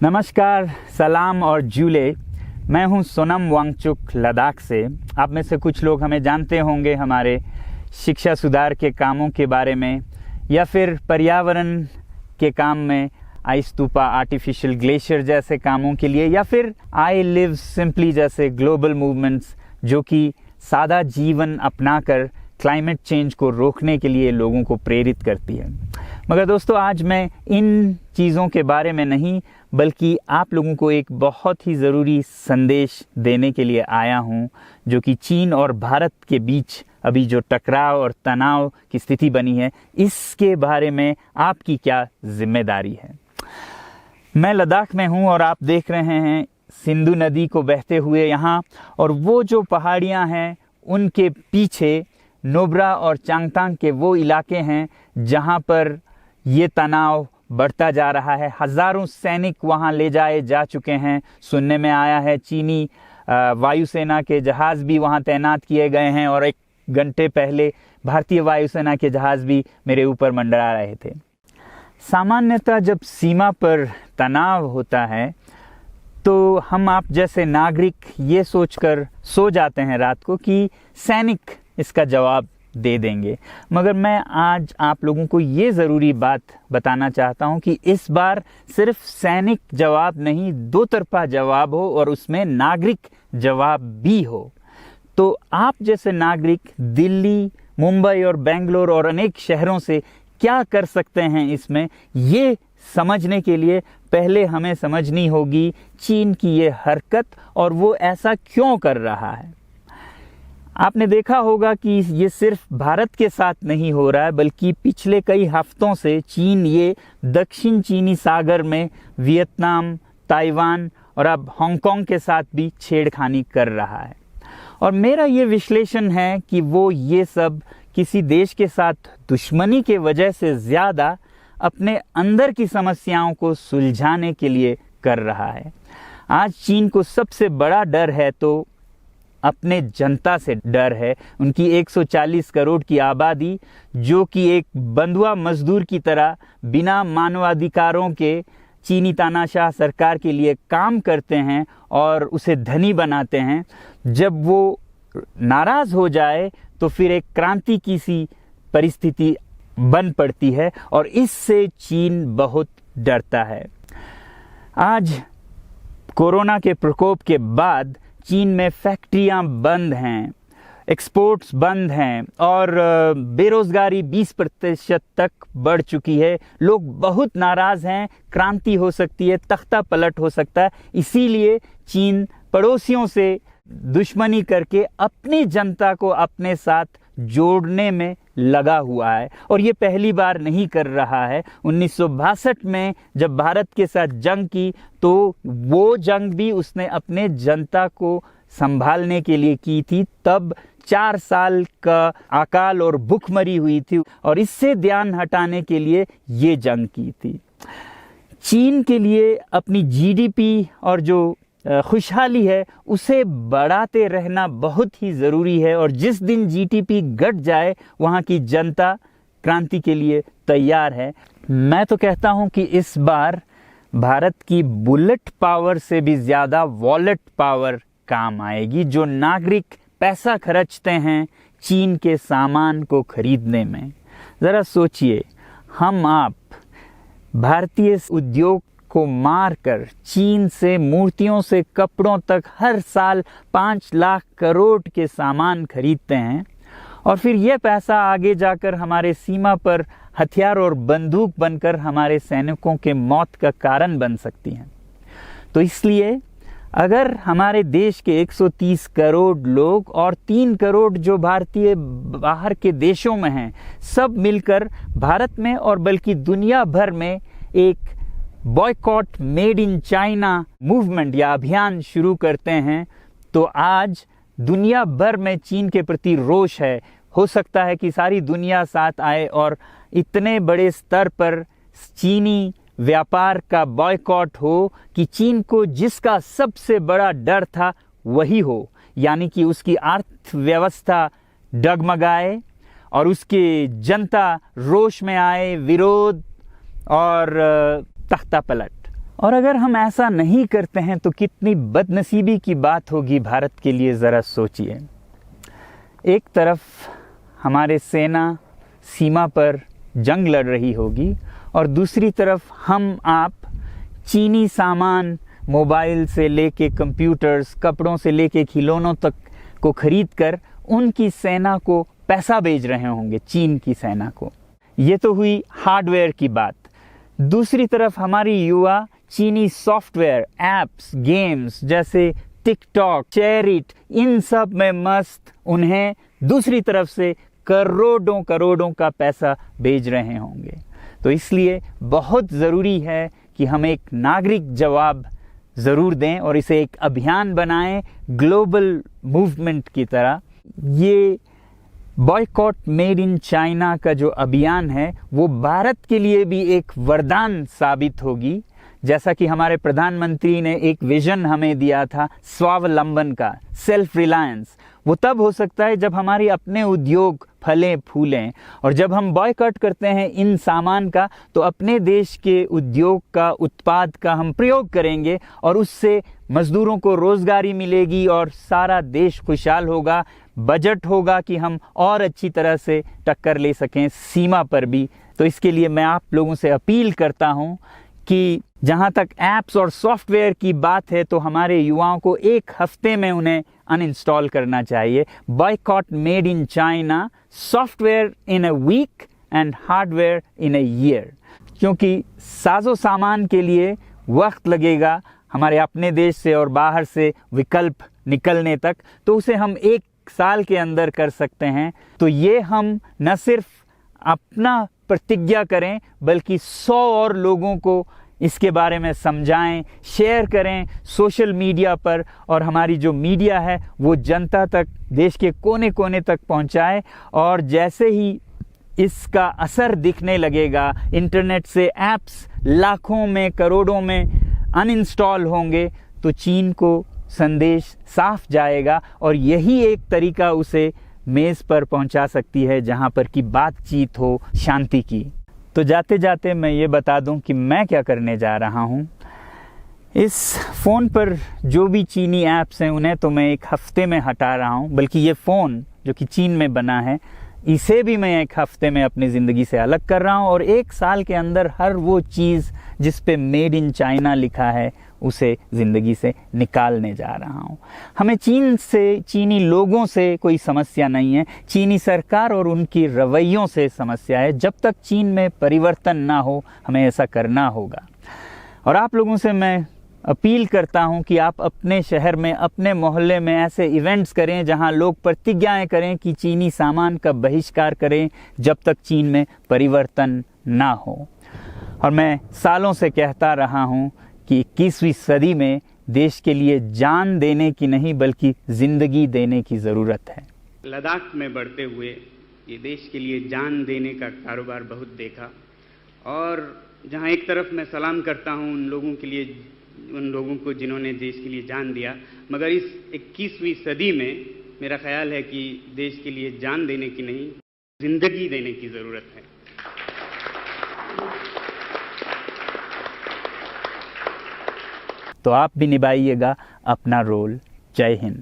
नमस्कार, सलाम और जूले। मैं हूं सोनम वांगचुक लद्दाख से। आप में से कुछ लोग हमें जानते होंगे हमारे शिक्षा सुधार के कामों के बारे में, या फिर पर्यावरण के काम में आइस स्तूपा, आर्टिफिशियल ग्लेशियर जैसे कामों के लिए, या फिर आई लिव सिंपली जैसे ग्लोबल मूवमेंट्स जो कि सादा जीवन अपनाकर क्लाइमेट चेंज को रोकने के लिए लोगों को प्रेरित करती है। मगर दोस्तों, आज मैं इन चीज़ों के बारे में नहीं बल्कि आप लोगों को एक बहुत ही ज़रूरी संदेश देने के लिए आया हूं, जो कि चीन और भारत के बीच अभी जो टकराव और तनाव की स्थिति बनी है, इसके बारे में आपकी क्या जिम्मेदारी है। मैं लद्दाख में हूं और आप देख रहे हैं सिंधु नदी को बहते हुए यहाँ, और वो जो पहाड़ियाँ हैं उनके पीछे नुब्रा और चांगथांग के वो इलाके हैं जहाँ पर ये तनाव बढ़ता जा रहा है। हज़ारों सैनिक वहाँ ले जाए जा चुके हैं। सुनने में आया है चीनी वायुसेना के जहाज़ भी वहाँ तैनात किए गए हैं, और एक घंटे पहले भारतीय वायुसेना के जहाज़ भी मेरे ऊपर मंडरा रहे थे। सामान्यतः जब सीमा पर तनाव होता है तो हम आप जैसे नागरिक ये सोचकर सो जाते हैं रात को कि सैनिक इसका जवाब दे देंगे। मगर मैं आज आप लोगों को ये ज़रूरी बात बताना चाहता हूँ कि इस बार सिर्फ सैनिक जवाब नहीं, दो तरफा जवाब हो और उसमें नागरिक जवाब भी हो। तो आप जैसे नागरिक दिल्ली, मुंबई और बेंगलोर और अनेक शहरों से क्या कर सकते हैं, इसमें ये समझने के लिए पहले हमें समझनी होगी चीन की ये हरकत और वो ऐसा क्यों कर रहा है। आपने देखा होगा कि ये सिर्फ भारत के साथ नहीं हो रहा है, बल्कि पिछले कई हफ्तों से चीन ये दक्षिण चीनी सागर में वियतनाम, ताइवान और अब हांगकांग के साथ भी छेड़खानी कर रहा है। और मेरा ये विश्लेषण है कि वो ये सब किसी देश के साथ दुश्मनी के वजह से ज़्यादा अपने अंदर की समस्याओं को सुलझाने के लिए कर रहा है। आज चीन को सबसे बड़ा डर है तो अपने जनता से डर है। उनकी 140 करोड़ की आबादी, जो कि एक बंधुआ मजदूर की तरह बिना मानवाधिकारों के चीनी तानाशाह सरकार के लिए काम करते हैं और उसे धनी बनाते हैं, जब वो नाराज़ हो जाए तो फिर एक क्रांति की सी परिस्थिति बन पड़ती है, और इससे चीन बहुत डरता है। आज कोरोना के प्रकोप के बाद चीन में फैक्ट्रियां बंद हैं, एक्सपोर्ट्स बंद हैं और बेरोज़गारी 20% तक बढ़ चुकी है। लोग बहुत नाराज़ हैं, क्रांति हो सकती है, तख्ता पलट हो सकता है। इसीलिए चीन पड़ोसियों से दुश्मनी करके अपनी जनता को अपने साथ जोड़ने में लगा हुआ है, और ये पहली बार नहीं कर रहा है। 1962 में जब भारत के साथ जंग की तो वो जंग भी उसने अपने जनता को संभालने के लिए की थी। तब 4 साल का अकाल और भूखमरी हुई थी, और इससे ध्यान हटाने के लिए ये जंग की थी। चीन के लिए अपनी जीडीपी और जो खुशहाली है उसे बढ़ाते रहना बहुत ही ज़रूरी है, और जिस दिन जीडीपी घट जाए वहाँ की जनता क्रांति के लिए तैयार है। मैं तो कहता हूँ कि इस बार भारत की बुलेट पावर से भी ज़्यादा वॉलेट पावर काम आएगी। जो नागरिक पैसा खर्चते हैं चीन के सामान को खरीदने में, ज़रा सोचिए, हम आप भारतीय उद्योग को मारकर चीन से मूर्तियों से कपड़ों तक हर साल 5 लाख करोड़ के सामान खरीदते हैं, और फिर यह पैसा आगे जाकर हमारे सीमा पर हथियार और बंदूक बनकर हमारे सैनिकों के मौत का कारण बन सकती हैं। तो इसलिए अगर हमारे देश के 130 करोड़ लोग और 3 करोड़ जो भारतीय बाहर के देशों में हैं, सब मिलकर भारत में और बल्कि दुनिया भर में एक boycott made in China movement या अभियान शुरू करते हैं, तो आज दुनिया भर में चीन के प्रति रोष है। हो सकता है कि सारी दुनिया साथ आए और इतने बड़े स्तर पर चीनी व्यापार का बॉयकॉट हो कि चीन को जिसका सबसे बड़ा डर था वही हो, यानी कि उसकी अर्थव्यवस्था डगमगाए और उसकी जनता रोष में आए, विरोध और तख्ता पलट। और अगर हम ऐसा नहीं करते हैं तो कितनी बदनसीबी की बात होगी भारत के लिए, ज़रा सोचिए। एक तरफ हमारे सेना सीमा पर जंग लड़ रही होगी और दूसरी तरफ हम आप चीनी सामान, मोबाइल से लेके कंप्यूटर्स, कपड़ों से लेके खिलौनों तक को खरीद कर उनकी सेना को पैसा भेज रहे होंगे, चीन की सेना को। ये तो हुई हार्डवेयर की बात। दूसरी तरफ हमारी युवा चीनी सॉफ्टवेयर, एप्स, गेम्स जैसे टिकटॉक, शेयरिट, इन सब में मस्त, उन्हें दूसरी तरफ से करोड़ों करोड़ों का पैसा भेज रहे होंगे। तो इसलिए बहुत ज़रूरी है कि हम एक नागरिक जवाब ज़रूर दें और इसे एक अभियान बनाएं, ग्लोबल मूवमेंट की तरह। ये बॉयकॉट मेड इन चाइना का जो अभियान है वो भारत के लिए भी एक वरदान साबित होगी। जैसा कि हमारे प्रधानमंत्री ने एक विजन हमें दिया था स्वावलंबन का, सेल्फ रिलायंस, वो तब हो सकता है जब हमारे अपने उद्योग फलें फूलें। और जब हम बॉयकॉट करते हैं इन सामान का तो अपने देश के उद्योग का, उत्पाद का हम प्रयोग करेंगे और उससे मजदूरों को रोजगारी मिलेगी और सारा देश खुशहाल होगा। बजट होगा कि हम और अच्छी तरह से टक्कर ले सकें सीमा पर भी। तो इसके लिए मैं आप लोगों से अपील करता हूं कि जहां तक ऐप्स और सॉफ्टवेयर की बात है तो हमारे युवाओं को एक हफ्ते में उन्हें अनइंस्टॉल करना चाहिए। Boycott made in China, software in a week and hardware in a year. क्योंकि साजो सामान के लिए वक्त लगेगा हमारे अपने देश से और बाहर से विकल्प निकलने तक, तो उसे हम एक साल के अंदर कर सकते हैं। तो ये हम न सिर्फ अपना प्रतिज्ञा करें बल्कि 100 और लोगों को इसके बारे में समझाएं, शेयर करें सोशल मीडिया पर, और हमारी जो मीडिया है वो जनता तक, देश के कोने कोने तक पहुंचाए। और जैसे ही इसका असर दिखने लगेगा, इंटरनेट से ऐप्स लाखों में, करोड़ों में अनइंस्टॉल होंगे, तो चीन को संदेश साफ जाएगा और यही एक तरीका उसे मेज़ पर पहुंचा सकती है जहां पर कि बातचीत हो शांति की। तो जाते जाते मैं ये बता दूं कि मैं क्या करने जा रहा हूं। इस फ़ोन पर जो भी चीनी ऐप्स हैं उन्हें तो मैं एक हफ्ते में हटा रहा हूं, बल्कि ये फ़ोन जो कि चीन में बना है इसे भी मैं एक हफ्ते में अपनी ज़िंदगी से अलग कर रहा हूं। और एक साल के अंदर हर वो चीज़ जिस पे मेड इन चाइना लिखा है उसे ज़िंदगी से निकालने जा रहा हूं। हमें चीन से, चीनी लोगों से कोई समस्या नहीं है, चीनी सरकार और उनकी रवैयों से समस्या है। जब तक चीन में परिवर्तन ना हो हमें ऐसा करना होगा। और आप लोगों से मैं अपील करता हूं कि आप अपने शहर में, अपने मोहल्ले में ऐसे इवेंट्स करें जहां लोग प्रतिज्ञाएं करें कि चीनी सामान का बहिष्कार करें जब तक चीन में परिवर्तन ना हो। और मैं सालों से कहता रहा हूं कि 21वीं सदी में देश के लिए जान देने की नहीं बल्कि ज़िंदगी देने की ज़रूरत है। लद्दाख में बढ़ते हुए ये देश के लिए जान देने का कारोबार बहुत देखा, और जहां एक तरफ मैं सलाम करता हूं उन लोगों के लिए, उन लोगों को जिन्होंने देश के लिए जान दिया, मगर इस 21वीं सदी में मेरा ख्याल है कि देश के लिए जान देने की नहीं, ज़िंदगी देने की ज़रूरत है। तो आप भी निभाइएगा अपना रोल। जय हिंद।